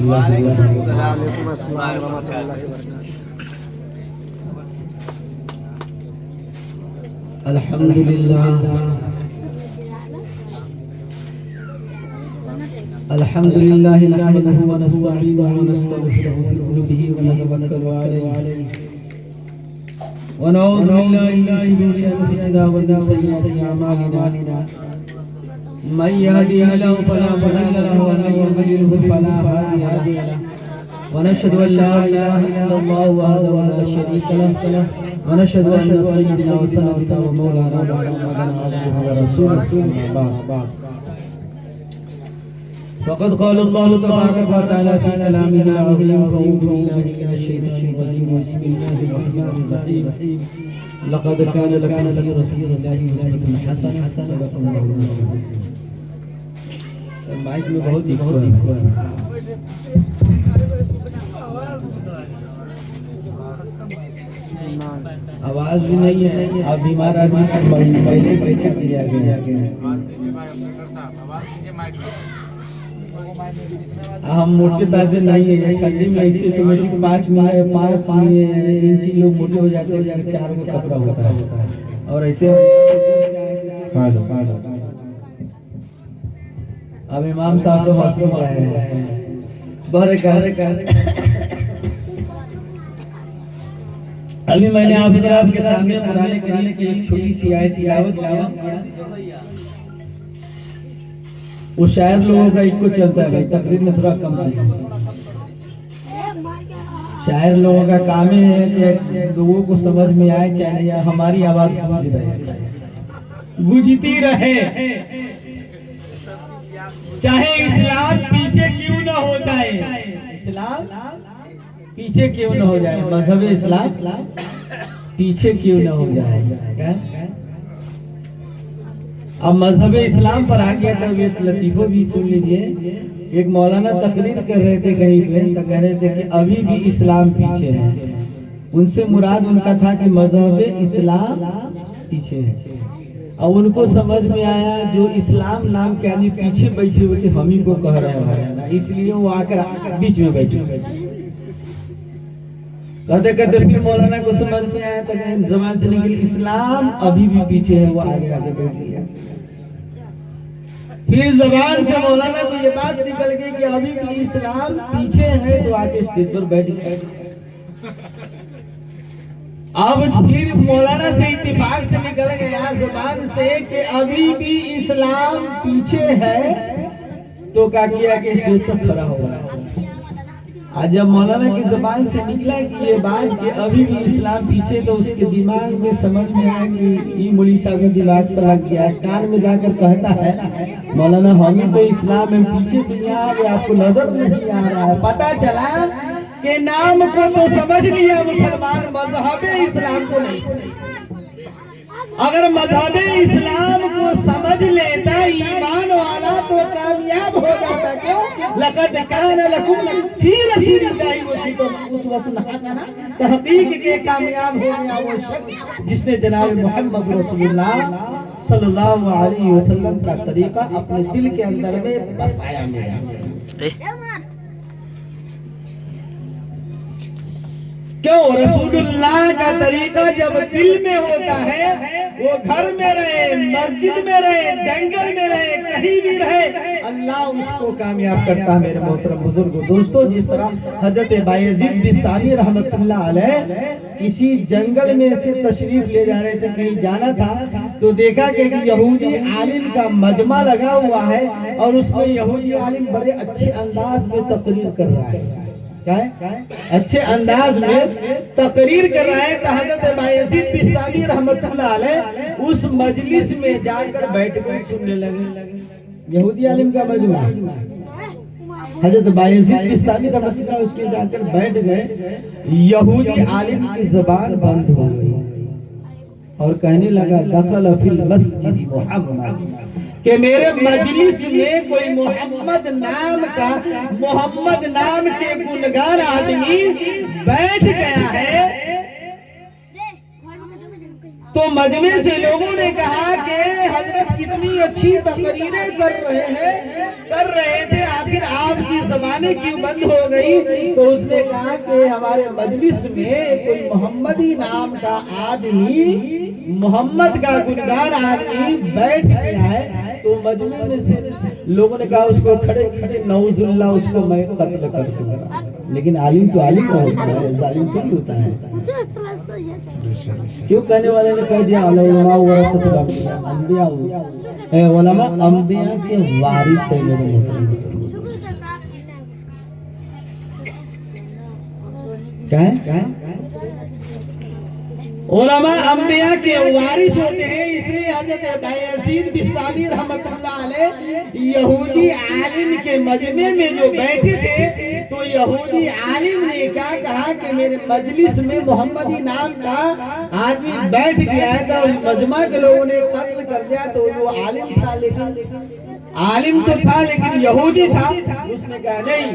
वालेकुम अस्सलाम रहमतुल्लाहि व बरकातहू। अल्हम्दुलिल्लाह अल्हम्दुलिल्लाह नहमदुहु व नस्तईनुहु व नस्तगफिरुहु व नु'मिनु बिही व नतवक्कलु अलैहि व नऊज़ु बिल्लाहि मिन शुरूरि अंफुसिना व मिन सय्यिआति अमालिना मन यहदिहिल्लाहु फला मुदिल्ल लहु व मन युद्लिल्हु फला हादिय लहु व नशहदु अन ला इलाहा इल्लल्लाह वहदहु ला शरीका लहु व नशहदु अन्ना सय्यिदना व सनदना व मौलाना मुहम्मदन अब्दुहु व रसूलुहु अम्मा बाद। फ़क़द क़ाल अल्लाहु तबारक व तआला फ़ी कलामिहिल अज़ीम फ़अऊज़ु बिल्लाहि मिनश शैतानिर रजीम बिस्मिल्लाहिर रहमानिर रहीम लक़द कान लकुम फ़ी रसूलिल्लाहि उस्वतुन हसनह सदक़ल्लाहुल अज़ीम। माइक में बहुत इको है। आवाज भी नहीं है। अब बीमार आदमी को पहले बैठा दिया गया। हम मोटे ताजे नहीं है। ठंडी में ऐसे समझ कि 5 इंच लोग मोटे हो जाते हैं, 4 को कपड़ा होता है और ऐसे अब इमाम साहब तो हॉस्पिटल आए हैं। बड़े अभी मैंने आप के सामने कुरान करीम की एक छोटी सी आयत तिलावत किया। वो शायर लोगों का इको चलता है भाई, तकरीर में थोड़ा कम है। शायर लोगों का काम है कि लोगों को समझ में आए, चाहे या हमारी आवाज गूंजती रहे, चाहे इस्लाम पीछे क्यों न हो जाए। इस्लाम पीछे क्यों न हो जाए, मजहब इस्लाम पीछे क्यों न हो जाए। अब मजहब इस्लाम पर आ गया तो एक लतीफो भी सुन लीजिए। एक मौलाना तकरीर कर रहे थे कहीं पे, तो कह रहे थे कि अभी भी इस्लाम पीछे है। उनसे मुराद उनका था कि मजहब इस्लाम पीछे है। अब उनको समझ में आया जो इस्लाम नाम के आदमी पीछे बैठे हुए थे हम ही को कह रहे हैं, इसलिए वो आकर बीच में बैठे। कहते कहते फिर मौलाना को समझ में आया तो जबान से निकली इस्लाम अभी भी पीछे है, वो आगे आगे बैठ गया। फिर जबान से मौलाना को ये बात निकल गई कि अभी भी इस्लाम पीछे है, तो आके स्टेज पर बैठ गए। अब फिर मौलाना से इत्तेफाक से निकल गया जुबान से कि अभी भी इस्लाम पीछे है, तो क्या किया कि स्टेज पर खड़ा हो गया। आज जब मौलाना की जुबान से निकला कि ये बात कि अभी भी इस्लाम पीछे, तो उसके दिमाग में समझ में आया कि ये मौलवी साहब का दिमाग सड़क गया। कान में जाकर कहता है मौलाना हमें तो इस्लाम में पीछे से यहाँ आपको नजर नहीं आ रहा है। पता चला के नाम को तो समझ लिया मुसलमान, मजहब इस्लाम को नहीं। अगर मजहब इस्लाम को समझ लेता ईमान वाला तो कामयाब हो जाता। क्यों? लक़द कान लकुम फ़ी रसूलिल्लाहि उस्वतुन हसनह। तहक़ीक़ के कामयाब हो गया वो शख्स जिसने जनाब मोहम्मद रसूलुल्लाह सल्लल्लाहु अलैहि वसल्लम का तरीका अपने दिल के अंदर में बसाया मेरा। क्यों? रसूलुल्लाह का तरीका जब दिल में होता है, वो घर में रहे, मस्जिद में रहे, जंगल में रहे, कहीं भी रहे, अल्लाह उसको कामयाब करता है। मेरे मोहतरम बुजुर्गों, दोस्तों, जिस तरह हजरत बायजीद बिस्तामी रहमतुल्लाह अलैह किसी जंगल में से तशरीफ ले जा रहे थे, कहीं जाना था, तो देखा कि यहूदी आलिम का मजमा लगा हुआ है और उसमें यहूदी आलिम बड़े अच्छे अंदाज में तकरीर कर रहा है। क्या है? अच्छे अंदाज में तकरीर कर रहा है। तो हजरत बायजीद बिस्तामी रहमतुल्लाह अलैह उस मजलिस में जाकर बैठ कर सुनने लगे। यहूदी आलिम का मजमा, हजरत बायजीद बिस्तामी रहमतुल्लाह उसके जाकर बैठ गए। यहूदी आलिम की जुबान बंद हो गई और कहने लगा दखल फिल मस्जिद मुहम्मद, कि मेरे मजलिस में कोई मोहम्मद नाम के गुनगार आदमी बैठ गया है। तो मजमे से लोगों ने कहा कि हजरत कितना इतनी अच्छी तकरीरें कर रहे थे, आखिर आपकी ज़बानें क्यों बंद हो गई? तो उसने कहा कि हमारे मजलिस में कोई मोहम्मदी नाम का आदमी, मोहम्मद का गुनगार आदमी बैठ गया है। तो मजलिस में से लोगों ने कहा उसको खड़े कीजिए, नौजुल्लाह उसको मैं कत्ल कर दूंगा। लेकिन आलिम तो आलिम का होता है, जालिम तो नहीं होता है। क्यों कहने वाले ने कह दिया उलमा वरसतुल अंबिया, उलमा अंबिया के वारिस है मेरे मोहतरम। क्या है? उलमा अंबिया के वारिस होते हैं। इसलिए हजरत बायजीद बिस्तामी रहमतुल्लाह अलैह यहूदी आलिम के मजमे में जो बैठे थे, तो यहूदी आलिम ने क्या कहा कि मेरे मजलिस में मोहम्मदी नाम का आदमी बैठ गया है, तो मजमा के लोगों ने कत्ल कर दिया। तो वो आलिम था, लेकिन आलिम तो था लेकिन यहूदी था। उसने कहा नहीं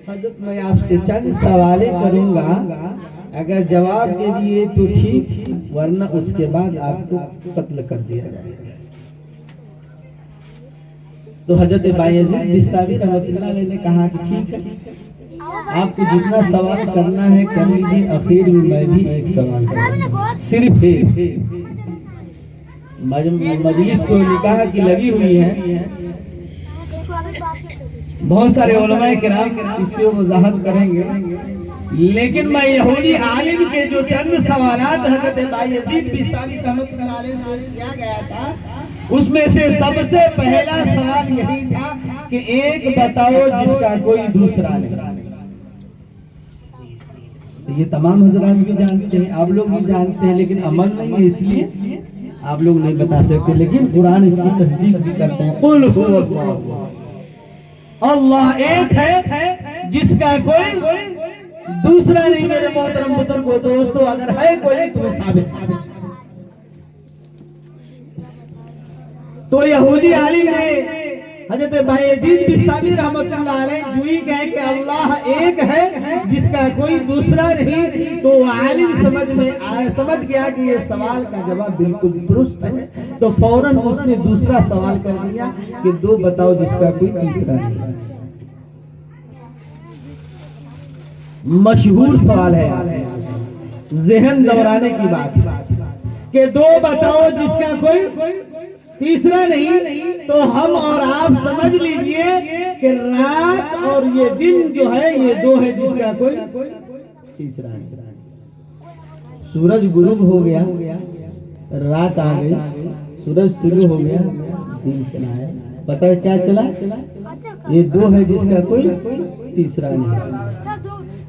हजरत, मैं आपसे चंद सवाल करूंगा, अगर जवाब दे दिए तो ठीक, वरना उसके बाद आपको कत्ल कर दिया जाएगा। तो हजरत बायजीद बिस्तामी रहमतुल्लाह अलैह ने कहा कि ठीक है, आपको जितना सवाल करना है कर लीजिए। आखिर में मैं भी एक सवाल करूंगा, सिर्फ एक। मजलिस तो निकाह की लगी हुई है, बहुत सारे उलमाए किराम इसकी वजाहत करेंगे, लेकिन मैं यहूदी आलिम के जो चंद सवालात हजरत बायजीद बिस्तामी रहमतुल्लाह अलैह से किया गया था, उसमें से सबसे पहला सवाल यही था कि एक बताओ जिसका कोई दूसरा नहीं। तो ये तमाम हजरात भी जानते हैं, आप लोग भी जानते हैं, लेकिन अमल नहीं है इसलिए आप लोग नहीं बता सकते, लेकिन कुरान इसकी तस्दीक भी करते हैं। कुल हुवल्लाह, अल्लाह एक है जिसका कोई दूसरा नहीं। मेरे मोहतरम बुजुर्गों, दोस्तों, अगर है कोई तो साबित। तो यहूदी आलिम ने हजरत बायजीद बिस्तामी रहमतुल्लाह अलैह जुई कहे कि अल्लाह एक है जिसका कोई दूसरा नहीं। तो आलिम समझ गया कि ये सवाल का जवाब बिल्कुल दुरुस्त है, तो फौरन उसने दूसरा सवाल कर दिया कि दो बताओ जिसका कोई तीसरा नहीं। मशहूर सवाल है, जहन दौड़ाने की बात कि दो बताओ जिसका कोई तीसरा नहीं। तो हम और आप समझ लीजिए कि रात और ये दिन जो है ये दो है जिसका कोई तीसरा नहीं। सूरज गुरूब हो गया, रात आ गई, सूरज तुलू हो गया, दिन चला है। पता है क्या चला? ये दो है जिसका कोई तीसरा नहीं।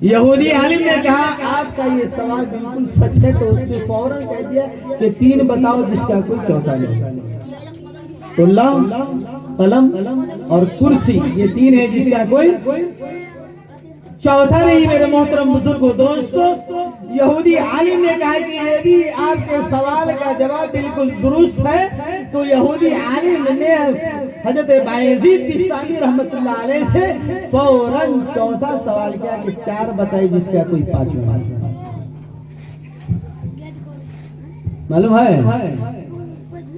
यहूदी आलिम ने कहा आपका ये सवाल बिल्कुल सच है, तो उसने फौरन कह दिया कि तीन बताओ जिसका कोई चौथा नहीं। तो लौह, कलम और कुर्सी, ये तीन है जिसका कोई चौथा नहीं। मेरे मोहतरम बुजुर्गों, दोस्तों, यहूदी आलिम ने कहा कि ये भी आपके सवाल का जवाब बिल्कुल दुरुस्त है। तो यहूदी आलिम ने हजरत बायजीद बिस्तामी रहमतुल्लाह अलैह से फौरन चौथा सवाल किया कि चार बताइए जिसका कोई पांचवा। मालूम है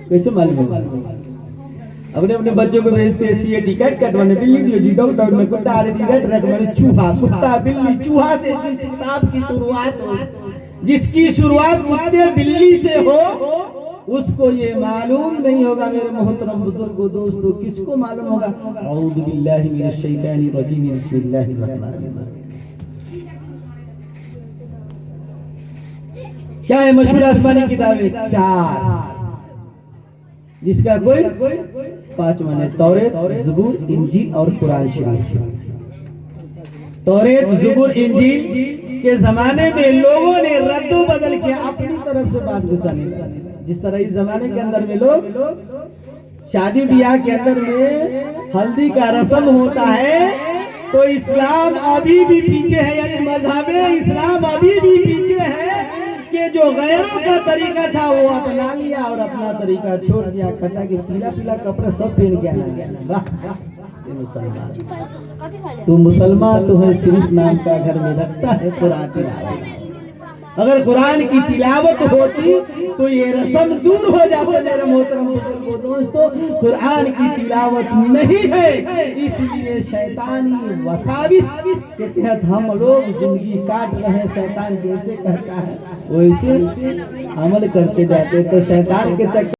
कैसे? मालूम है, अपने अपने बच्चों को भेजते हैं सीए टिकट कटवाने, बिल्ली जी डॉक्टर में कुत्ता चूहा, कुत्ता बिल्ली चूहा से जिस किताब की शुरुआत हो, जिसकी शुरुआत कुत्ते बिल्ली से हो, उसको ये मालूम नहीं होगा। मेरे मोहतरम बुजुर्गों, दोस्तों, किसको मालूम होगा? औज़ु बिल्लाहि मिनश शैतानिर रजीम, बिस्मिल्लाहिर रहमानिर रहीम। क्या है मशहूर आसमानी किताबें? चार, जिसका कोई पांचवा नहीं। तौरेत, ज़बूर, इंजील और कुरान शरीफ। तौरेत, ज़बूर, इंजील के जमाने में लोगों ने रद्दो बदल किया, अपनी तरफ से बात घुसाने लगा। जिस तरह इस जमाने के अंदर में लोग शादी ब्याह के अंदर में हल्दी का रस्म होता है, तो इस्लाम अभी भी पीछे है, यानी मजहबे इस्लाम अभी भी पीछे है कि जो गैरों का तरीका था वो अपना लिया और अपना तरीका छोड़ दिया। कहता कि पीला पीला कपड़ा सब पहन के आना। वाह, मुसलमान तो है, सिर्फ नाम का घर में रखता है कुरान। अगर कुरान की तिलावत होती तो ये रस्म दूर हो जाता। मेरे मोहतरम बुजुर्गों, दोस्तों, कुरान की तिलावत नहीं है, इसलिए शैतानी वसाविस के तहत हम लोग जिंदगी काट रहे हैं। शैतान जैसे कहता है वैसे अमल करते जाते, तो शैतान के चक्कर